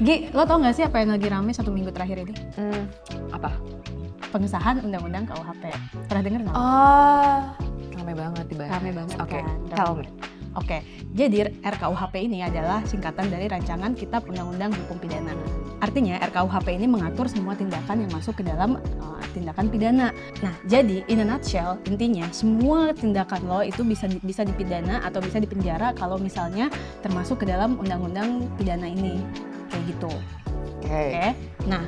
Gi, lo tau gak sih apa yang lagi rame 1 minggu terakhir ini? Apa? Pengesahan undang-undang KUHP. Pernah denger nggak? Rame banget dibahas. Rame banget Oke, kan. tell me. Oke, jadi RKUHP ini adalah singkatan dari Rancangan Kitab Undang-Undang Hukum Pidana. Artinya RKUHP ini mengatur semua tindakan yang masuk ke dalam tindakan pidana. Nah, jadi in a nutshell, intinya semua tindakan lo itu bisa dipidana atau bisa dipenjara kalau misalnya termasuk ke dalam undang-undang pidana ini. Kayak gitu. Oke. Nah,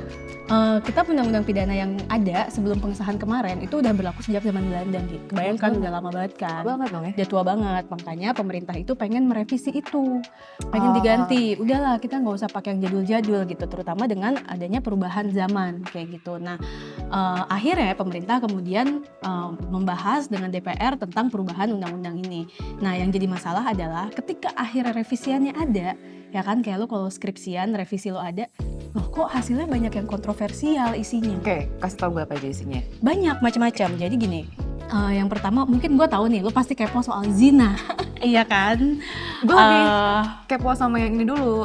kitab undang-undang pidana yang ada sebelum pengesahan kemarin itu udah berlaku sejak zaman Belanda gitu. Kebayangkan udah lama banget kan. Tua banget dong ya. Udah tua banget, makanya pemerintah itu pengen merevisi itu. Pengen diganti. Udahlah, kita nggak usah pakai yang jadul-jadul gitu, terutama dengan adanya perubahan zaman kayak gitu. Nah, akhirnya pemerintah kemudian membahas dengan DPR tentang perubahan undang-undang ini. Nah, yang jadi masalah adalah ketika akhirnya revisiannya ada, ya kan, kayak lo kalau skripsian revisi lo ada, loh kok hasilnya banyak yang kontroversial isinya. Oke, kasih tau gue apa aja isinya. Banyak macam-macam. Jadi gini, yang pertama mungkin gue tahu nih, lo pasti kepo soal zina. Iya kan? Gue lebih kepo sama yang ini dulu,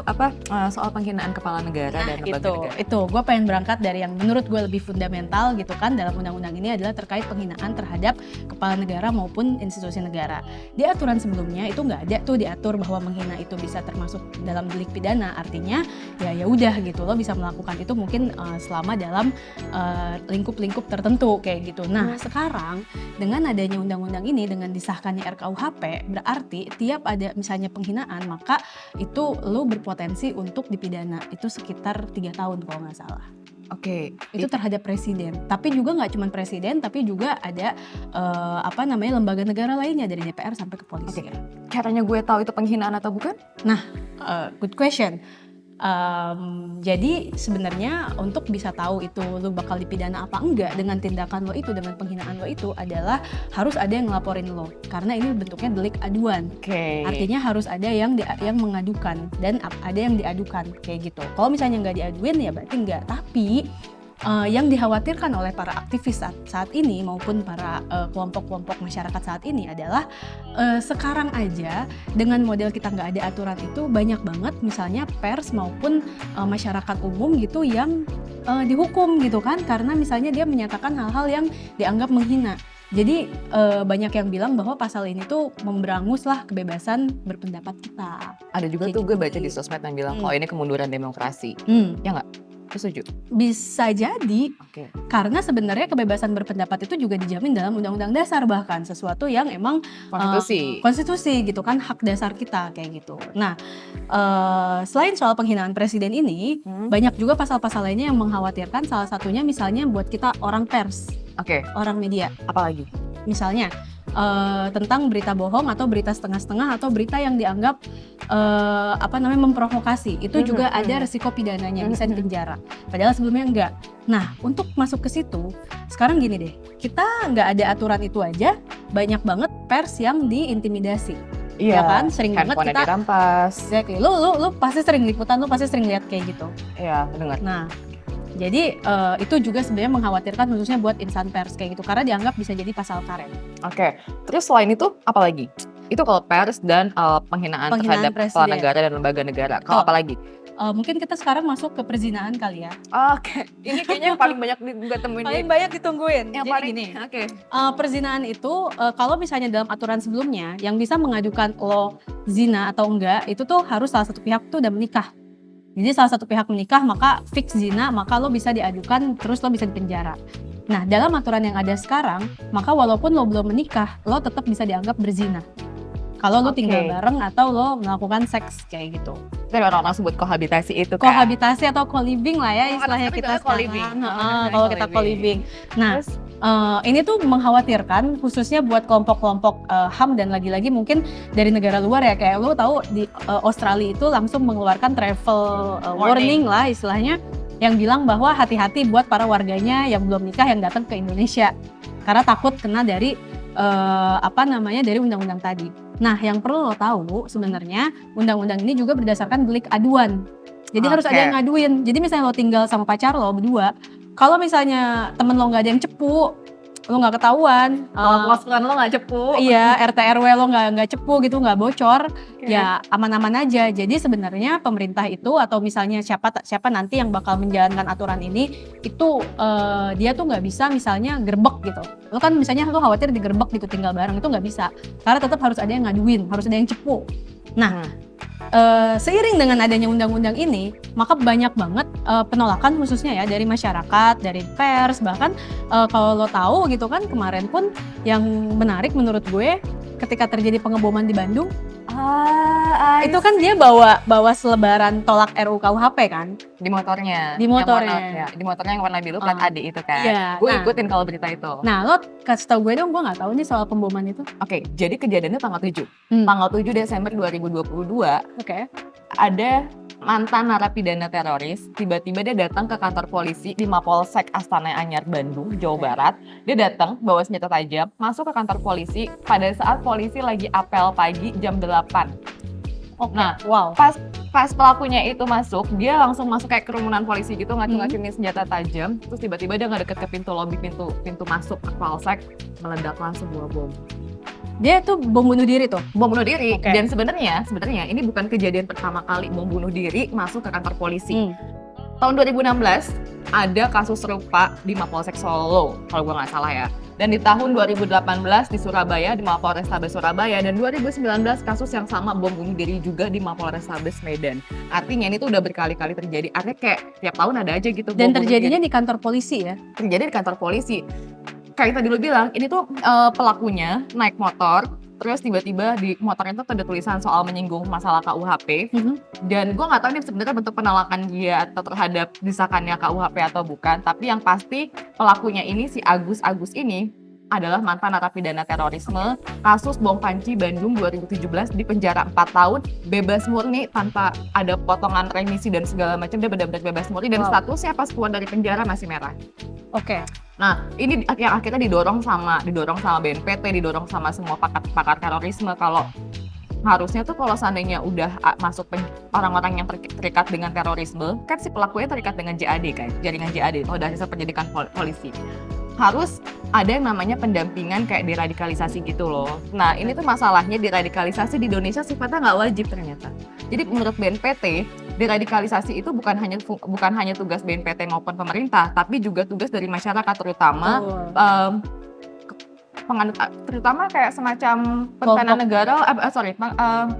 soal penghinaan kepala negara dan lembaga negara. Itu gue pengen berangkat dari yang menurut gue lebih fundamental gitu kan dalam undang-undang ini adalah terkait penghinaan terhadap kepala negara maupun institusi negara. Di aturan sebelumnya itu nggak ada tuh diatur bahwa menghina itu bisa termasuk dalam delik pidana. Artinya ya udah gitu, lo bisa melakukan itu mungkin selama dalam lingkup-lingkup tertentu kayak gitu. Nah, sekarang dengan adanya undang-undang ini, dengan disahkannya RKUHP, berarti tiap ada misalnya penghinaan, maka itu lo berpotensi untuk dipidana. Itu sekitar 3 tahun kalau nggak salah. Oke. Itu terhadap presiden. Tapi juga nggak cuma presiden, tapi juga ada lembaga negara lainnya dari DPR sampai ke polisi. Caranya gue tahu itu penghinaan atau bukan? Nah, good question. Jadi sebenarnya untuk bisa tahu itu lo bakal dipidana apa enggak dengan tindakan lo itu, dengan penghinaan lo itu adalah harus ada yang ngelaporin lo, karena ini bentuknya delik aduan. Artinya harus ada yang mengadukan dan ada yang diadukan kayak gitu. Kalau misalnya nggak diaduin ya berarti enggak. Tapi yang dikhawatirkan oleh para aktivis saat ini maupun para kelompok-kelompok masyarakat saat ini adalah sekarang aja dengan model kita nggak ada aturan itu banyak banget misalnya pers maupun masyarakat umum gitu yang dihukum gitu kan, karena misalnya dia menyatakan hal-hal yang dianggap menghina. Jadi banyak yang bilang bahwa pasal ini tuh memberangus lah kebebasan berpendapat kita. Ada juga tuh gue baca di sosmed yang bilang kalau ini kemunduran demokrasi. Ya nggak? Setuju? Bisa jadi, karena sebenarnya kebebasan berpendapat itu juga dijamin dalam Undang-Undang Dasar, bahkan sesuatu yang emang konstitusi gitu kan, hak dasar kita kayak gitu. Nah, selain soal penghinaan presiden ini, banyak juga pasal-pasal lainnya yang mengkhawatirkan. Salah satunya misalnya buat kita orang pers, orang media. Apalagi? Misalnya tentang berita bohong atau berita setengah-setengah atau berita yang dianggap memprovokasi, itu juga ada resiko pidananya, bisa dipenjara. Padahal sebelumnya enggak. Nah, untuk masuk ke situ, sekarang gini deh, kita nggak ada aturan itu aja, banyak banget pers yang diintimidasi. Iya, ya kan, sering banget kita dirampas. Exactly. Lu pasti sering liputan, lu pasti sering lihat kayak gitu. Iya, dengar. Nah, jadi itu juga sebenarnya mengkhawatirkan khususnya buat insan pers kayak gitu, karena dianggap bisa jadi pasal karet. Terus selain itu apa lagi? Itu kalau pers dan penghinaan terhadap kepala negara dan lembaga negara. Kalau apa lagi? Mungkin kita sekarang masuk ke perzinaan kali ya. Ini kayaknya yang paling banyak gue temuin. Paling banyak ditungguin. Yang jadi paling gini. Perzinaan itu kalau misalnya dalam aturan sebelumnya yang bisa mengadukan lo zina atau enggak, itu tuh harus salah satu pihak tuh udah menikah. Jadi salah satu pihak menikah, maka fix zina, maka lo bisa diadukan, terus lo bisa dipenjara. Nah, dalam aturan yang ada sekarang, maka walaupun lo belum menikah, lo tetap bisa dianggap berzina. Kalau lo tinggal bareng atau lo melakukan seks kayak gitu. Itu orang-orang sebut kohabitasi itu kan? Kohabitasi atau co-living lah ya istilahnya kita sekarang. Kalau kita co-living. Nah, ini tuh mengkhawatirkan khususnya buat kelompok-kelompok HAM dan lagi-lagi mungkin dari negara luar ya. Kayak lo tahu di Australia itu langsung mengeluarkan travel warning lah istilahnya, yang bilang bahwa hati-hati buat para warganya yang belum nikah yang datang ke Indonesia karena takut kena dari dari undang-undang tadi. Nah, yang perlu lo tahu sebenarnya undang-undang ini juga berdasarkan delik aduan. Jadi harus ada yang ngaduin. Jadi misalnya lo tinggal sama pacar lo berdua, kalau misalnya temen lo nggak ada yang cepu, lo nggak ketahuan, kalau pos-posan lo nggak cepu, iya RT RW lo nggak cepu gitu, nggak bocor, ya aman-aman aja. Jadi sebenarnya pemerintah itu atau misalnya siapa nanti yang bakal menjalankan aturan ini itu dia tuh nggak bisa misalnya gerbek gitu. Lo kan misalnya lo khawatir digerbek gitu tinggal bareng, itu nggak bisa, karena tetap harus ada yang ngaduin, harus ada yang cepu. Nah, seiring dengan adanya undang-undang ini, maka banyak banget penolakan khususnya ya dari masyarakat, dari pers, bahkan kalau lo tahu gitu kan kemarin pun yang menarik menurut gue ketika terjadi pengeboman di Bandung, itu kan dia bawa selebaran tolak RUU KUHP kan di motornya. Di motornya. Di motornya yang warna biru plat AD itu kan. Iya, Gue ikutin kalau berita itu. Nah, lo kasih tau gue dong, gue nggak tahu nih soal pemboman itu. Oke, jadi kejadiannya tanggal 7. Tanggal 7 Desember 2022. Oke. Ada mantan narapidana teroris, tiba-tiba dia datang ke kantor polisi di Mapolsek Astana Anyar, Bandung, Jawa Barat. Dia datang bawa senjata tajam, masuk ke kantor polisi pada saat polisi lagi apel pagi jam 8. Nah, pas pelakunya itu masuk, dia langsung masuk kayak kerumunan polisi gitu, ngacung-ngacungin senjata tajam. Terus tiba-tiba dia nggak deket ke pintu lobi, pintu masuk ke Polsek, meledaklah sebuah bom. Dia tuh bom bunuh diri tuh? Bom bunuh diri. Okay. Dan sebenarnya ini bukan kejadian pertama kali bom bunuh diri masuk ke kantor polisi. Tahun 2016 ada kasus serupa di Mapolsek Solo, kalau gue nggak salah ya. Dan di tahun 2018 di Surabaya, di Mapolrestabes Surabaya, dan 2019 kasus yang sama bom bunuh diri juga di Mapolrestabes Medan. Artinya ini tuh udah berkali-kali terjadi, artinya kayak tiap tahun ada aja gitu. Dan terjadinya di kantor polisi ya? Terjadi di kantor polisi. Kayak tadi lo bilang, ini tuh pelakunya naik motor, terus tiba-tiba di motornya tuh ada tulisan soal menyinggung masalah KUHP. Dan gue nggak tahu ini sebenarnya bentuk penolakan dia atau terhadap disahkannya KUHP atau bukan. Tapi yang pasti pelakunya ini si Agus ini adalah mantan narapidana terorisme, kasus bom panci Bandung 2017, di penjara 4 tahun, bebas murni tanpa ada potongan remisi dan segala macam, dia benar-benar bebas murni dan statusnya pas keluar dari penjara masih merah. Oke. Nah, ini yang akhirnya didorong sama BNPT, didorong sama semua pakar terorisme kalau harusnya tuh kalau seandainya udah masuk orang-orang yang terikat dengan terorisme, kan si pelakunya terikat dengan JAD kan, jaringan JAD, dari hasil penyidikan polisi. Harus ada yang namanya pendampingan kayak deradikalisasi gitu loh. Nah, ini tuh masalahnya deradikalisasi di Indonesia sifatnya nggak wajib ternyata. Jadi menurut BNPT, deradikalisasi itu bukan hanya tugas BNPT maupun pemerintah, tapi juga tugas dari masyarakat, terutama terutama kayak semacam pentenan negara,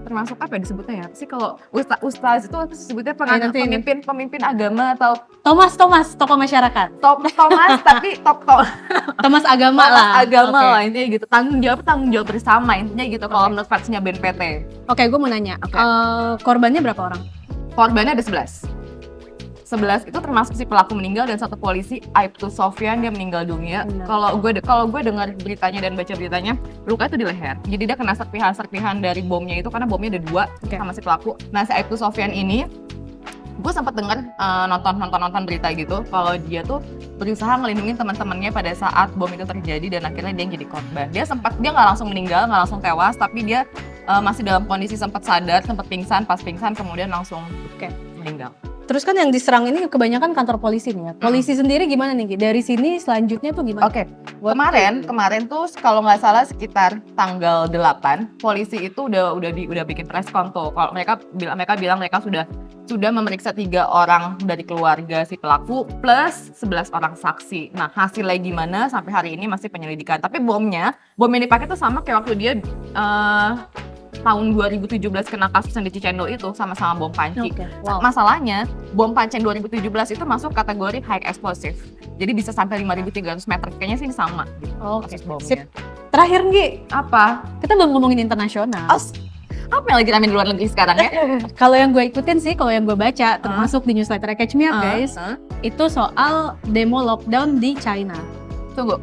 termasuk apa disebutnya ya? Sih kalau ustaz itu disebutnya pemimpin agama atau Thomas tokoh masyarakat. Tapi Thomas agama lah. Lah intinya gitu. Tanggung jawab bersama intinya gitu kalau menurut versinya BNPT. Oke, gue mau nanya. Korbannya berapa orang? Korbannya ada 11 itu termasuk si pelaku meninggal dan satu polisi, Aibtu Sofyan, dia meninggal dunia. Kalau gue dengar beritanya dan baca beritanya, luka itu di leher. Jadi dia kena serpihan dari bomnya itu, karena bomnya ada 2 sama si pelaku. Nah, si Aibtu Sofyan ini, gue sempat dengar nonton berita gitu, kalau dia tuh berusaha ngelindungin teman-temannya pada saat bom itu terjadi dan akhirnya dia jadi korban. Dia nggak langsung meninggal, nggak langsung tewas, tapi dia masih dalam kondisi sempat sadar, sempat pingsan, pas pingsan kemudian langsung meninggal. Terus kan yang diserang ini kebanyakan kantor polisi nih ya. Polisi sendiri gimana nih? Dari sini selanjutnya tuh gimana? Oke. Kemarin tuh kalau nggak salah sekitar tanggal 8, polisi itu udah bikin press con tuh. Kalau mereka bilang mereka sudah memeriksa 3 orang dari keluarga si pelaku plus 11 orang saksi. Nah, hasilnya gimana sampai hari ini masih penyelidikan. Tapi bom yang dipakai tuh sama kayak waktu dia tahun 2017 kena kasus yang di Cicendo itu, sama-sama bom panci. Masalahnya, bom panci 2017 itu masuk kategori high explosive. Jadi bisa sampai 5.300 meter. Kayaknya sih sama gitu. Kasus bomnya. Terakhir Nggi, apa? Kita belum ngomongin internasional. Apa yang lagi rame di luar negeri sekarang ya? Kalau yang gue ikutin sih, kalau yang gue baca, termasuk di newsletter Catch Me Up guys, itu soal demo lockdown di China. Tunggu.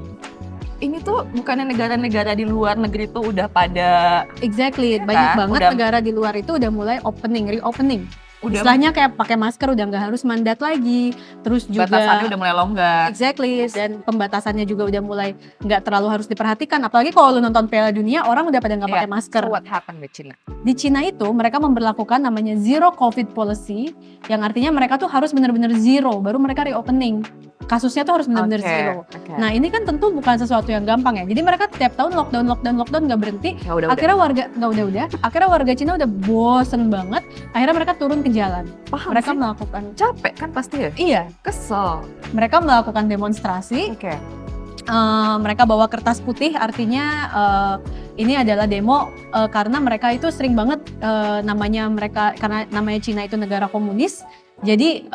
Ini tuh bukannya negara-negara di luar negeri tuh udah pada banyak banget negara di luar itu udah mulai reopening. Istilahnya kayak pakai masker udah nggak harus mandat lagi, terus juga batasannya udah mulai longgar. Dan pembatasannya juga udah mulai nggak terlalu harus diperhatikan. Apalagi kalau lu nonton Piala Dunia, orang udah pada nggak pakai masker. So what happened with China? Di China itu mereka memberlakukan namanya zero COVID policy, yang artinya mereka tuh harus benar-benar zero, baru mereka reopening. kasusnya tuh harus benar-benar Oke, zero. oke. Nah ini kan tentu bukan sesuatu yang gampang ya. Jadi mereka tiap tahun lockdown nggak berhenti. Ya udah. Akhirnya warga nggak udah. Akhirnya warga Cina udah bosen banget. Akhirnya mereka turun ke jalan. Paham Mereka sih. melakukan Capek kan pasti ya? iya, Kesel. mereka melakukan demonstrasi. Oke. Mereka bawa kertas putih, artinya ini adalah demo karena mereka itu sering banget karena namanya Cina itu negara komunis. Jadi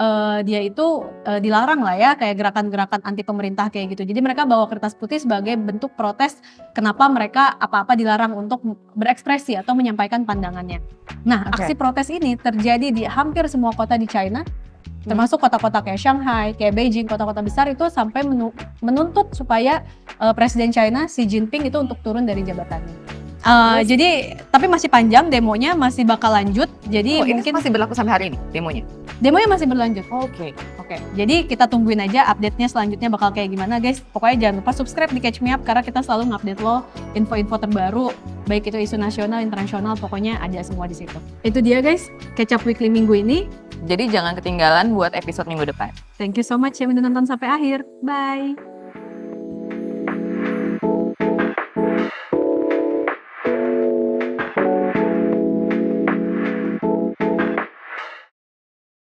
dia itu dilarang lah ya, kayak gerakan-gerakan anti pemerintah kayak gitu. Jadi mereka bawa kertas putih sebagai bentuk protes kenapa mereka apa-apa dilarang untuk berekspresi atau menyampaikan pandangannya. Nah, Oke. aksi protes ini terjadi di hampir semua kota di China, termasuk kota-kota kayak Shanghai, kayak Beijing, kota-kota besar itu sampai menuntut supaya Presiden China Xi Jinping itu untuk turun dari jabatannya. Jadi tapi masih panjang demonya, masih bakal lanjut. Jadi Ini mungkin masih berlaku sampai hari ini demonya? demonya masih berlanjut. Oke. Oke, jadi kita tungguin aja update-nya selanjutnya bakal kayak gimana guys. Pokoknya jangan lupa subscribe di Catch Me Up karena kita selalu ngupdate lo info-info terbaru, baik itu isu nasional, internasional, pokoknya ada semua di situ. Itu dia guys, Catch Up Weekly minggu ini. Jadi jangan ketinggalan buat episode minggu depan. Thank you so much yang udah nonton sampai akhir. Bye.